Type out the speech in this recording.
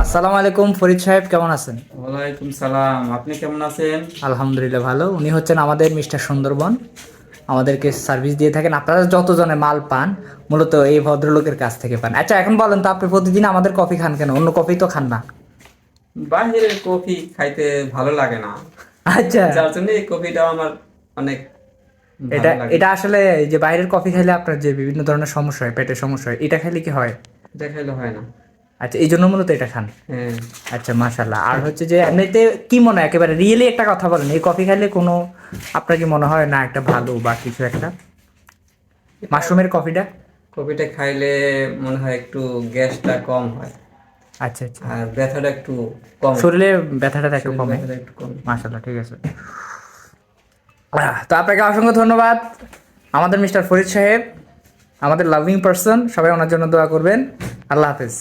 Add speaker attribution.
Speaker 1: আসসালামু আলাইকুম ফরিদ সাহেব, কেমন আছেন?
Speaker 2: ওয়ালাইকুম সালাম। আপনি কেমন আছেন?
Speaker 1: আলহামদুলিল্লাহ ভালো। উনি হচ্ছেন আমাদের মিস্টার সুন্দরবন, আমাদেরকে সার্ভিস দিয়ে থাকেন। আপনারা যত জনে মাল পান মূলত এই ভদ্রলোকের কাছ থেকে পান। আচ্ছা, এখন বলেন তো, আপনি প্রতিদিন আমাদের কফি খান কেন? অন্য কফি তো খান না।
Speaker 2: বাহিরের কফি খাইতে ভালো লাগে না,
Speaker 1: আচ্ছা,
Speaker 2: যার জন্য এই কফিটা আমার অনেক
Speaker 1: এটা
Speaker 2: ভালো লাগে।
Speaker 1: এটা আসলে এই যে বাইরের কফি খাইলে আপনার যে বিভিন্ন ধরনের সমস্যা হয়, পেটের সমস্যা হয়, এটা খাইলে কি হয়?
Speaker 2: এটা খাইলে হয় না।
Speaker 1: আচ্ছা, এই জন্য মূলত এটা খান।
Speaker 2: হ্যাঁ।
Speaker 1: আচ্ছা, মাশাল্লাহ। আর হচ্ছে যে এমনিতে কি মনে হয়, একেবারে রিয়েলি একটা কথা বলেন, এই কফি খাইলে কোনো আপনার কি মনে হয় না একটা ভালো বা কিছু একটা
Speaker 2: এটা
Speaker 1: মাশরুমের কফিটা?
Speaker 2: কফিটা খাইলে মনে হয় একটু গ্যাসটা কম হয়,
Speaker 1: আচ্ছা আচ্ছা,
Speaker 2: আর ব্যথাটা একটু কম,
Speaker 1: শরীরে ব্যথাটা একটু
Speaker 2: শরীর
Speaker 1: কমে।
Speaker 2: ব্যথাটা একটু কম।
Speaker 1: মাশাল্লাহ, ঠিক আছে। তো আপনাকে অসংখ্য ধন্যবাদ, আমাদের মিস্টার ফরিদ সাহেব, আমাদের লাভিং পার্সন। সবাই ওনার জন্য দোয়া করবেন। আল্লাহ হাফেজ।